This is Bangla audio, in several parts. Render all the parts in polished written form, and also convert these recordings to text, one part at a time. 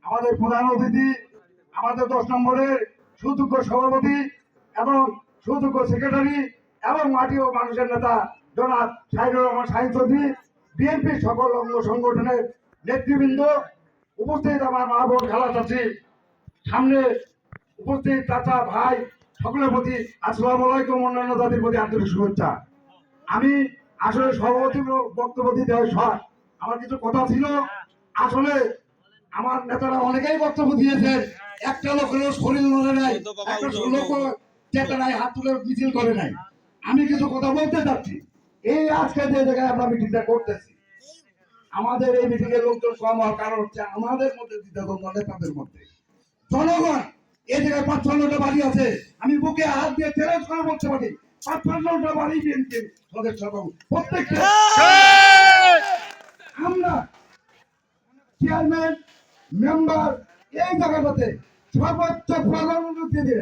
আমাদের প্রধান অতিথি, আমাদের 10 নম্বরের সুযোগ্য সভাপতি এবং সুযোগ্য সেক্রেটারি এবং মাটি ও মানুষের নেতা জনাব শাহিনুর রহমান শাহিন চৌধুরী, বিএনপির সকল অঙ্গ সংগঠনের নেতৃবৃন্দ, উপস্থিত আমার মা বোন খালা চাচি, সামনে উপস্থিত চাচা ভাই, সকলের প্রতি আসসালামু আলাইকুম, অন্যান্য জাতির প্রতি আন্তরিক শুভেচ্ছা। আমি আসলে সভাপতি বক্তব্য দিতে হয় শর্ট, আমার কিছু কথা ছিল। আসলে আমার নেতারা অনেকেই বক্তব্য দিয়েছেন, একটা লোকেরও শরীর নড়ে নাই, একটা লোক চেতা নাই, হাত তুলে মিছিল করে নাই। আমি কিছু কথা বলতে চাচ্ছি। এই আজকে যে জায়গায় আমরা মিটিংটা করতেছি, আমাদের এই মিটিং এর লোকজন কম হওয়ার কারণ হচ্ছে আমাদের মধ্যে দ্বিধাদ্বন্দ্ব নেতাদের মধ্যে। জনগণ এই জায়গায় ৫৫টা বাড়ি আছে, আমি বুকে হাত দিয়ে চ্যালেঞ্জ করে বলতে পারি ৫৫টা বাড়ি বিএনপি সদস্য প্রত্যেকটা আমরা চেয়ারম্যান মেম্বার এই জায়গাটাতে সর্বোচ্চ প্রাধান্য দিয়ে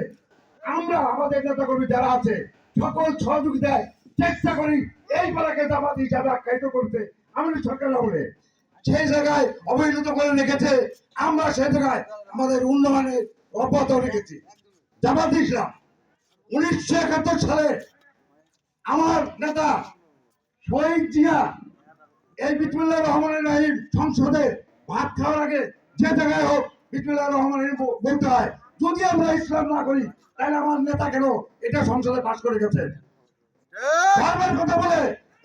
আমরা আমাদের নেতা কর্মী যারা আছে সকল সহযোগিতায় চেষ্টা করি এই পাড়াকে জামাত হিসাবে আখ্যায়িত করতে। আমাদের সরকার আমলে সেই জায়গায় অবহেলিত করে রেখেছে, আমরা সেই জায়গায় আমাদের উন্নয়নের অব্যাহত রেখেছি। জামাত ইসলাম 1971 সালে আমার নেতা শহীদ জিয়া এই বিসমিল্লাহির রহমানির রহিম সংসদে ভাত খাওয়ার আগে যে জায়গায় হোক বিসমিল্লাহির রহমানির রহিম বলতে হয়। যদি আমরা ইসলাম না করি তাহলে আমার নেতা কেন এটা সংসদে পাশ করে গেছে বারবার কথা বলে।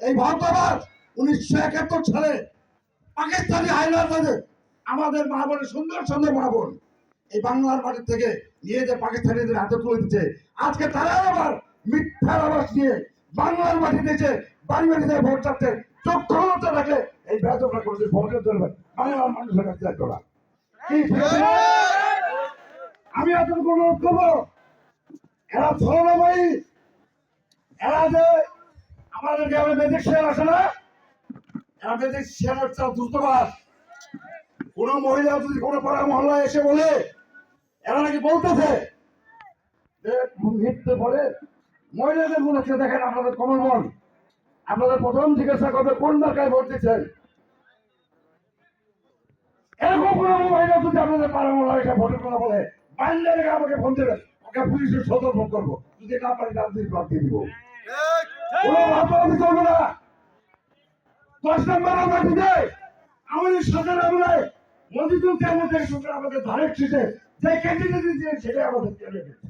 এই ভারতবাদ 1971 সালে পাকিস্তানি হাইলারদের আমাদের মা বোনের সুন্দর সুন্দর মা বোন এই বাংলার মাটি থেকে নিয়ে যে পাকিস্তানিদের হাতে তুলে দিচ্ছে, আজকে তারা আবার মিথ্যার আবাস নিয়ে বাংলার মাটি দিয়েছে, বাড়ি বাড়িতে ভোট চাচ্ছে। চক্ষুলতা থাকে এই বেদনা করছে ভোটের জন্য বাংলার মানুষের কাছে করা। আমি এতটুকু অনুরোধ করবো, এরা ছলনাময়ী, এরা যে আমাদের গ্রামে বেদিক শেয়ার আসে না, এরা বেদিক শেয়ার হচ্ছে দ্রুতবাদ। কোন মহিলা যদি কোনো পাড়া মহল্লায় এসে বলে, এরা নাকি বলতেছে যে নৃত্য পরে মহিলাদের বলেছে দেখেন আপনাদের কমল বল, আপনাদের প্রথম জিজ্ঞাসা করবে কোন মার্কায় ভোট দিচ্ছেন। এরকম কোন মহিলা যদি আপনাদের পাড়া মহল্লায় এসে ভোটের কথা বলে, বাইরে রেখে আমাকে ফোন দেবেন, ওকে পুলিশের সতর্ক করবো, যদি না পারি রাজনীতি বাদ দিয়ে দিব। কোনো ভাবি চলবে না। 10 নম্বর মাটিতে আমাদের সরকার আমলায় মজিদুল কেমন থেকে শুরু করে আমাদের ধারের সিটে যে ক্যান্ডিডেট দিয়েছে সেটাই আমাদের চলে গেছে।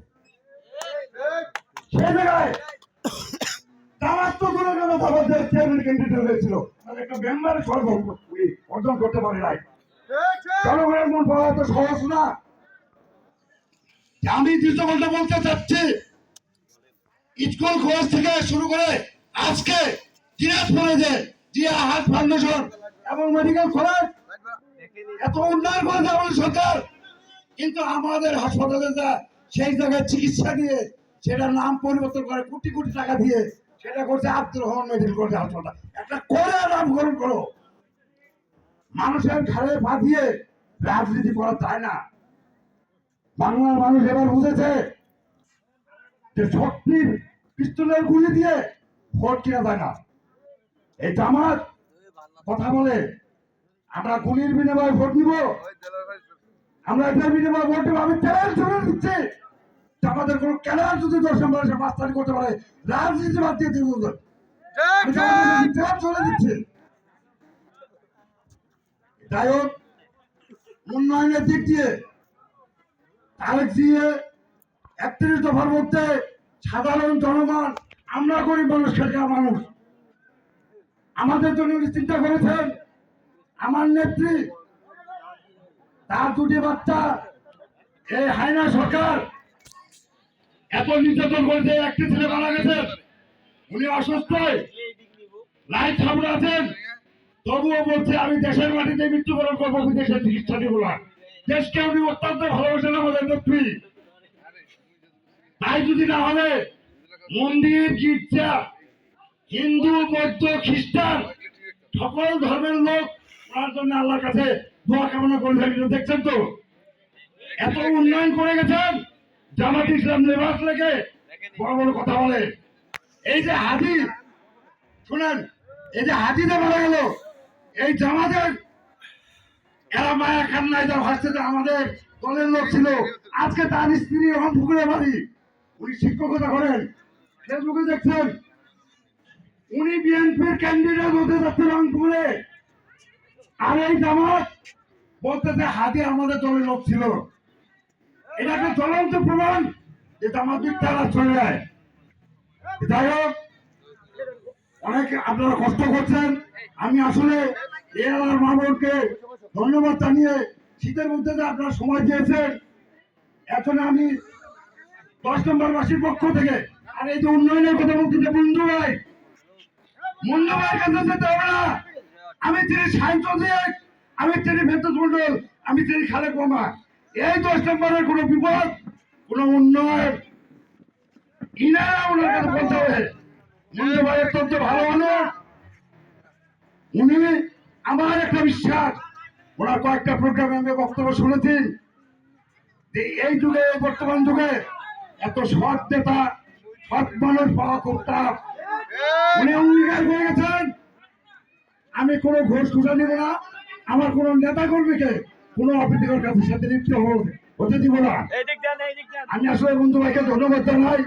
সেই জায়গায় জামাত তো কোনো কোনো আমাদের চেয়ারম্যান ক্যান্ডিডেট হয়েছিল, মানে একটা মেম্বারের সর্বোচ্চ অর্জন করতে পারে নাই। জনগণের মন পাওয়া তো সহজ না। আমি দ্বিতীয় কথা বলতে চাচ্ছি, স্কুল কলেজ থেকে শুরু করে আজকে দিনাজপুরে যে জিয়া হার্ট ফাউন্ডেশন এবং মেডিকেল কলেজ এত উন্নয়ন করেছে আমাদের সরকার, কিন্তু আমাদের হাসপাতালে যা সেই জায়গায় চিকিৎসা দিয়ে সেটার নাম পরিবর্তন করে কোটি কোটি টাকা দিয়ে সেটা করছে আব্দুর রহমান মেডিকেল কলেজ হাসপাতাল। একটা করে নামকরণ করো। মানুষের ঘাড়ে পা দিয়ে রাজনীতি করা যায় না। বাংলার মানুষ এবার বুঝেছে যে শক্তির পিস্তলের গুলি দিয়ে ভোট কিনা যায় না। এই জামাত কথা বলে আমরা গুলির বিনিময়ে ভোট দিব, আমরা এটার বিনিময়ে ভোট দিব। আমি চ্যালেঞ্জ করে দিচ্ছি, আমাদের কোন ক্যাডার যদি 10 নম্বরে এসে মাস্তানি করতে পারে রাজনীতি বাদ দিয়ে দিব, চলে দিচ্ছে। যাই হোক, উন্নয়নের দিক দিয়ে তারেক জিয়া 31 দফার মধ্যে সাধারণ জনগণ, আমরা গরিব মানুষ, খেটে মানুষ, আমাদের জন্য চিন্তা করেছেন। আমার নেত্রী তার 2টি বাচ্চা এই হায়না সরকার এত নির্যাতন করেছে, একটি ছেলে মারা গেছে, উনি অসুস্থ, লাইট সামনে আছেন, তবুও বলছে আমি দেশের মাটিতে মৃত্যুবরণ করবো, বিদেশের চিকিৎসা দিব না। দেশকে উনি অত্যন্ত ভালোবাসেন আমাদের নেত্রী। তাই যদি না হলে মন্দির, গির্জা, হিন্দু, বৌদ্ধ, খ্রিস্টান সকল ধর্মের লোক তার জন্য আল্লাহর কাছে দোয়া কামনা করে থাকেন। দেখছেন তো এত উন্নয়ন করে গেছেন। জামাত ইসলাম লেবাস লেগে বড় বড় কথা বলে। এই যে হাজি, শুনেন, এই যে হাজিতে মারা গেল, এই জামাতের এরা মায়া কান্নায় যা ভাসছে যে আমাদের দলের লোক ছিল, আজকে তার স্ত্রী রংপুরে বাড়ি, উনি শিক্ষকতা করেন, ফেসবুকে দেখছেন উনি বিএনপির ক্যান্ডিডেট হতে যাচ্ছে রংপুরে, আর এই জামাত বলতেছে হাদি আমাদের দলের লোক ছিল। এটাকে জ্বলন্ত প্রমাণ যে জামাত মিথ্যার চলে যায়। যাই হোক, অনেক আপনারা কষ্ট করছেন, আমি আসলে এলাকার মানুষকে ধন্যবাদ জানিয়ে শীতের মধ্যে যে আপনারা সময় দিয়েছেন, এখন আমি 10 নম্বর বাসীর পক্ষ থেকে আর এই যে উন্নয়নের কথা বলতে বন্ধু ভাই কাছে যেতে হবে না। আমি চিনি সাহিত্য দিয়ে, আমি চিনি ভেতর মন্ডল, আমি চিনি খালেক বোমা, এই 10 নম্বরের কোনো বিপদ কোন উন্নয়ন ইনারা ওনার কাছে বলতে হবে। মন্ডল ভাই অত্যন্ত ভালো মানুষ, উনি আমার একটা বিশ্বাস, ওনার কয়েকটা প্রোগ্রামে আমি বক্তব্য শুনেছি যে এই যুগে বর্তমান যুগে এত সৎ নেতা সৎ মানুষ পাওয়া খুব টাফ। উনি অঙ্গীকার করে গেছেন আমি কোনো ঘোষ ঘুষা দিব না, আমার কোন নেতা কর্মীকে কোন অপ্রীতিকর কাজের সাথে লিপ্ত হতে দিব না। আমি আসলে বন্ধু ভাইকে ধন্যবাদ জানাই।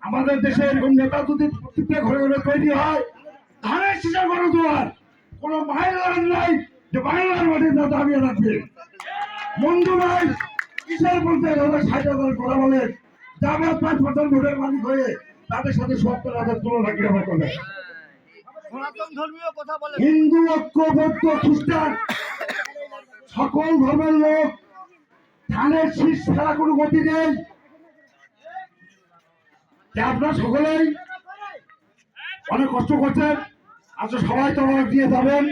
আমাদের দেশে এরকম নেতা যদি প্রত্যেকটা ঘরে ঘরে তৈরি হয়, ধানের শীষা করে দেওয়ার কোন মাইলার নাই যে বাংলার মাঠে না দাবিয়ে রাখবে। বন্ধু ভাই কিসের বলতে 60,000 কথা বলেন, যাবার 5% ভোটের মালিক হয়ে তাদের সাথে 70,000 তুলনা কিভাবে করবে? হিন্দু ঐক্য, বৌদ্ধ, খ্রিস্টান সকল ধর্মের লোক, ধানের শীষ ছাড়া কোনো গতি নেই। আপনারা সকলেই অনেক কষ্ট করছেন, আচ্ছা সবাই তো দিয়ে যাবেন।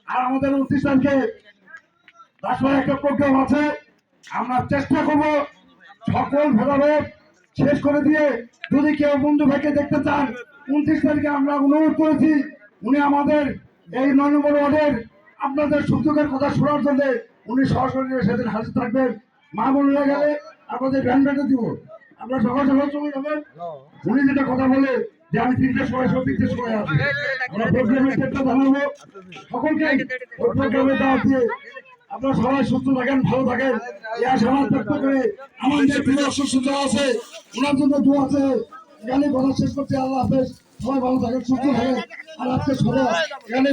আর আমাদের 29 তারিখে রাজবাড়ী একটা প্রোগ্রাম আছে, আমরা চেষ্টা করব সকল ভেদাভেদ শেষ করে দিয়ে যদি কেউ বন্ধু ভাইকে দেখতে চান, 29 তারিখে আমরা অনুরোধ করেছি উনি আমাদের এই 9 নম্বর ওয়ার্ডের আপনাদের সুযোগের কথা শোনার জন্য উনি সরাসরি সেদিন হাজির থাকবেন। মা বোনেরা গেলে আপনাদের ভ্যান ভ্যানে দিব, আপনারা সকাল সকাল চলে যাবেন। উনি যেটা কথা বলে যে আমি 3টার সময় 3টার সময় আসবো, আমরা প্রোগ্রামের ক্ষেত্রে জানাবো সকলকে ওই প্রোগ্রামে দাওয়াত দিয়ে আপনারা সবাই সুস্থ থাকেন, ভালো থাকেন, এই আশাবাদ ব্যক্ত করে আমাদের প্রিয় অসুস্থ আছে ওনার জন্য দোয়া আছে। এখানে কথা শেষ করছি, আল্লাহ হাফেজ, সবাই ভালো থাকেন, সুস্থ থাকেন। আর আজকে সবাই এখানে